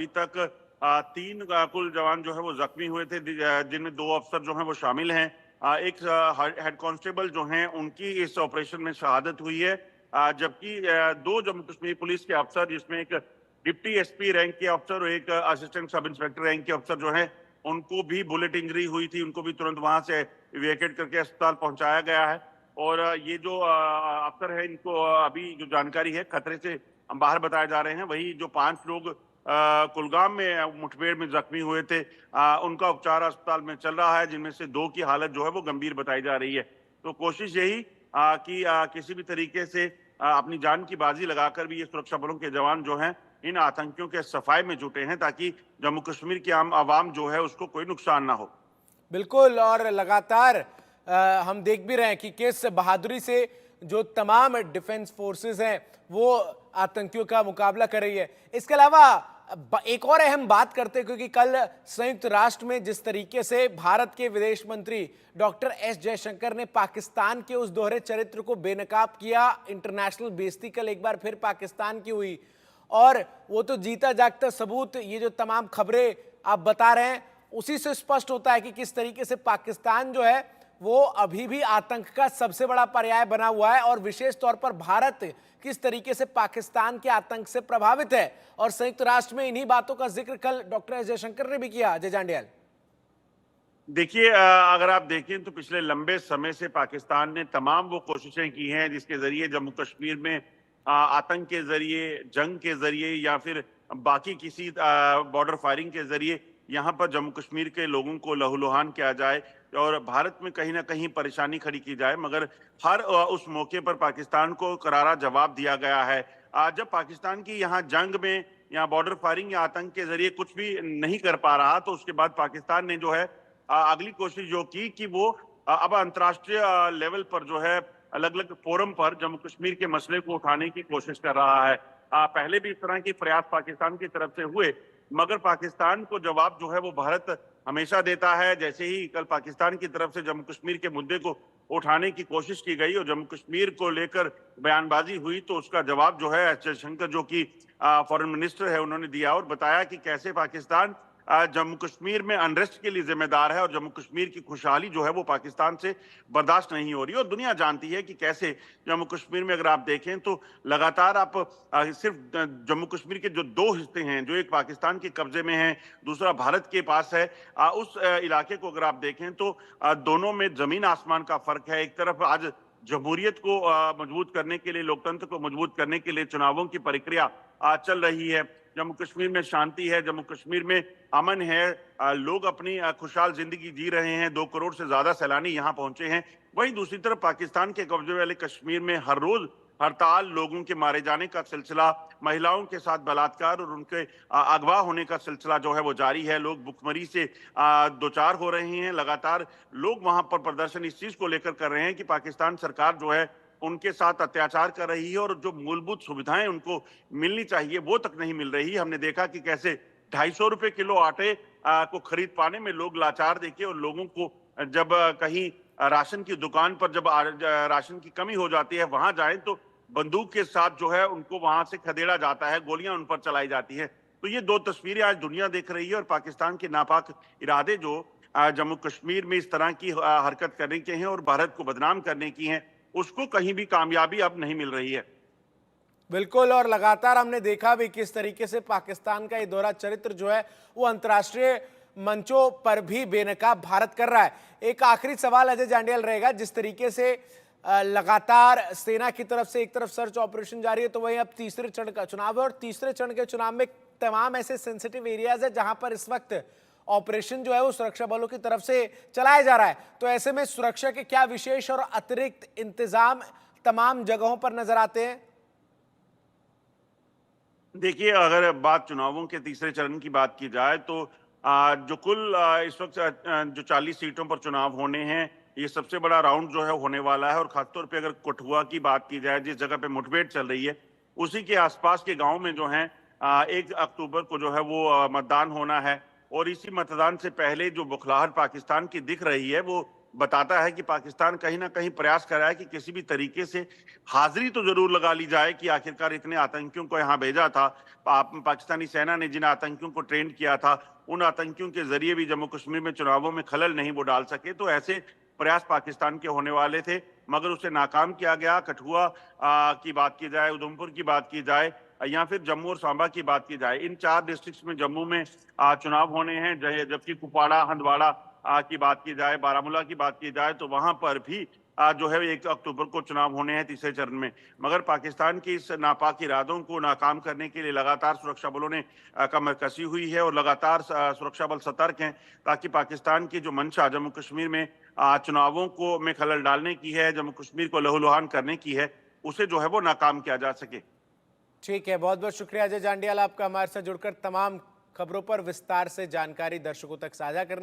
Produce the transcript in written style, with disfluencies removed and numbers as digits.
अभी तक तीन कुल जवान जो है वो जख्मी हुए थे, जिनमें दो अफसर जो हैं वो शामिल हैं। एक हेड कांस्टेबल जो हैं उनकी इस ऑपरेशन में शहादत हुई है, जबकि दो जम्मू कश्मीर पुलिस के अफसर, जिसमें एक डिप्टी एसपी रैंक के अफसर और एक असिस्टेंट सब इंस्पेक्टर रैंक के अफसर जो हैं, उनको भी बुलेट इंजरी हुई थी। उनको भी तुरंत वहां से इवैक्यूएट करके अस्पताल पहुंचाया गया है। और ये जो अफसर है, इनको अभी जो जानकारी है खतरे से बाहर बताए जा रहे हैं। वही जो 5 लोग कुलगाम में मुठभेड़ में जख्मी हुए थे, उनका उपचार अस्पताल में चल रहा है, जिनमें से 2 की हालत जो है वो गंभीर बताई जा रही है। तो कोशिश यही कि किसी भी तरीके से अपनी जान की बाजी लगाकर भी ये सुरक्षा बलों के जवान जो हैं इन आतंकियों के सफाए में जुटे हैं, ताकि जम्मू कश्मीर की आम आवाम जो है उसको कोई नुकसान ना हो। बिल्कुल। और लगातार हम देख भी रहे हैं कि किस बहादुरी से जो तमाम डिफेंस फोर्सेस हैं वो आतंकियों का मुकाबला कर रही है। इसके अलावा एक और अहम बात करते हैं, क्योंकि कल संयुक्त राष्ट्र में जिस तरीके से भारत के विदेश मंत्री डॉक्टर एस जयशंकर ने पाकिस्तान के उस दोहरे चरित्र को बेनकाब किया, इंटरनेशनल बेइज्जती कल एक बार फिर पाकिस्तान की हुई। और वो तो जीता जागता सबूत, ये जो तमाम खबरें आप बता रहे हैं उसी से स्पष्ट होता है कि किस तरीके से पाकिस्तान जो है वो अभी भी आतंक का सबसे बड़ा पर्याय बना हुआ है, और विशेष तौर पर भारत किस तरीके से पाकिस्तान के आतंक से प्रभावित है। और संयुक्त राष्ट्र में इन्हीं बातों का जिक्र कल डॉक्टर एस जयशंकर ने भी किया। अजय जांडियाल, देखिए, अगर आप देखें तो पिछले लंबे समय से पाकिस्तान ने तमाम वो कोशिशें की हैं जिसके जरिए जम्मू कश्मीर में आतंक के जरिए, जंग के जरिए या फिर बाकी किसी बॉर्डर फायरिंग के जरिए यहाँ पर जम्मू कश्मीर के लोगों को लहूलुहान किया जाए और भारत में कहीं ना कहीं परेशानी खड़ी की जाए। मगर हर उस मौके पर पाकिस्तान को करारा जवाब दिया गया है। जब पाकिस्तान की यहाँ जंग में या बॉर्डर फायरिंग या आतंक के जरिए कुछ भी नहीं कर पा रहा, तो उसके बाद पाकिस्तान ने जो है अगली कोशिश जो की कि वो अब अंतर्राष्ट्रीय लेवल पर जो है अलग अलग फोरम पर जम्मू कश्मीर के मसले को उठाने की कोशिश कर रहा है। पहले भी इस तरह के प्रयास पाकिस्तान की तरफ से हुए, मगर पाकिस्तान को जवाब जो है वो भारत हमेशा देता है। जैसे ही कल पाकिस्तान की तरफ से जम्मू कश्मीर के मुद्दे को उठाने की कोशिश की गई और जम्मू कश्मीर को लेकर बयानबाजी हुई, तो उसका जवाब जो है एस जयशंकर, जो कि फॉरेन मिनिस्टर है, उन्होंने दिया और बताया कि कैसे पाकिस्तान जम्मू कश्मीर में अनरेस्ट के लिए जिम्मेदार है और जम्मू कश्मीर की खुशहाली जो है वो पाकिस्तान से बर्दाश्त नहीं हो रही। और दुनिया जानती है कि कैसे जम्मू कश्मीर में अगर आप देखें तो लगातार आप सिर्फ जम्मू कश्मीर के जो 2 हिस्से हैं, जो एक पाकिस्तान के कब्जे में है, दूसरा भारत के पास है, उस इलाके को अगर आप देखें तो दोनों में जमीन आसमान का फर्क है। एक तरफ आज जमहूरियत को मजबूत करने के लिए, लोकतंत्र को मजबूत करने के लिए चुनावों की प्रक्रिया चल रही है। जम्मू कश्मीर में शांति है, जम्मू कश्मीर में अमन है, लोग अपनी खुशहाल जिंदगी जी रहे हैं, 2 करोड़ से ज्यादा सैलानी यहाँ पहुंचे हैं। वहीं दूसरी तरफ पाकिस्तान के कब्जे वाले कश्मीर में हर रोज हड़ताल, लोगों के मारे जाने का सिलसिला, महिलाओं के साथ बलात्कार और उनके अगवा होने का सिलसिला जो है वो जारी है। लोग भुखमरी से दो चार हो रहे हैं। लगातार लोग वहां पर प्रदर्शन इस चीज को लेकर कर रहे हैं कि पाकिस्तान सरकार जो है उनके साथ अत्याचार कर रही है और जो मूलभूत सुविधाएं उनको मिलनी चाहिए वो तक नहीं मिल रही। हमने देखा कि कैसे 250 रुपए किलो आटे को खरीद पाने में लोग लाचार देखे, और लोगों को जब कहीं राशन की दुकान पर जब राशन की कमी हो जाती है वहां जाए तो बंदूक के साथ जो है उनको वहां से खदेड़ा जाता है, गोलियां उन पर चलाई जाती है। तो ये 2 तस्वीरें आज दुनिया देख रही है और पाकिस्तान के नापाक इरादे जो जम्मू कश्मीर में इस तरह की हरकत करने के हैं और भारत को बदनाम करने की हैं, उसको कहीं भी कामयाबी अब नहीं मिल रही है। बिल्कुल। और लगातार हमने देखा भी किस तरीके से पाकिस्तान का ये दोहरा चरित्र जो है वो अंतर्राष्ट्रीय मंचों पर भी बेनकाब भारत कर रहा है। एक आखिरी सवाल अजय जांडियाल रहेगा, जिस तरीके से लगातार सेना की तरफ से एक तरफ सर्च ऑपरेशन जारी है, तो वहीं अब तीसरे चरण का चुनाव है और तीसरे चरण के चुनाव में तमाम ऐसे सेंसिटिव एरियाज है जहां पर इस वक्त ऑपरेशन जो है वो सुरक्षा बलों की तरफ से चलाया जा रहा है। तो ऐसे में सुरक्षा के क्या विशेष और अतिरिक्त इंतजाम तमाम जगहों पर नजर आते हैं? देखिए, अगर बात चुनावों के तीसरे चरण की बात की जाए तो जो कुल इस वक्त जो 40 सीटों पर चुनाव होने हैं, ये सबसे बड़ा राउंड जो है होने वाला है। और खासतौर पे अगर कठुआ की बात की जाए, जिस जगह पे मुठभेड़ चल रही है, उसी के आसपास के गांव में जो है 1 अक्टूबर को जो है वो मतदान होना है। और इसी मतदान से पहले जो बुखलाहट पाकिस्तान की दिख रही है, वो बताता है कि पाकिस्तान कहीं ना कहीं प्रयास कर रहा है कि किसी भी तरीके से हाजिरी तो जरूर लगा ली जाए कि आखिरकार इतने आतंकियों को यहाँ भेजा था। पाकिस्तानी सेना ने जिन आतंकियों को ट्रेन किया था, उन आतंकियों के जरिए भी जम्मू कश्मीर में चुनावों में खलल नहीं वो डाल सके। तो ऐसे प्रयास पाकिस्तान के होने वाले थे, मगर उसे नाकाम किया गया। कठुआ की बात की जाए, उधमपुर की बात की जाए, या फिर जम्मू और सांबा की बात की जाए, इन 4 डिस्ट्रिक्ट्स में जम्मू में चुनाव होने हैं। जबकि कुपवाड़ा, हंदवाड़ा की बात की जाए, बारामूला की बात की जाए, तो वहां पर भी जो है 1 अक्टूबर को चुनाव होने हैं तीसरे चरण में। मगर पाकिस्तान की इस नापाक इरादों को नाकाम करने के लिए लगातार सुरक्षा बलों ने कमर कसी हुई है और लगातार सुरक्षा बल सतर्क हैं, ताकि पाकिस्तान की जो मंशा जम्मू कश्मीर में चुनावों को में खलल डालने की है, जम्मू कश्मीर को लहूलुहान करने की है, उसे जो है वो नाकाम किया जा सके। ठीक है, बहुत बहुत शुक्रिया अजय जांडियाल, आपका हमारे साथ जुड़कर तमाम खबरों पर विस्तार से जानकारी दर्शकों तक साझा करने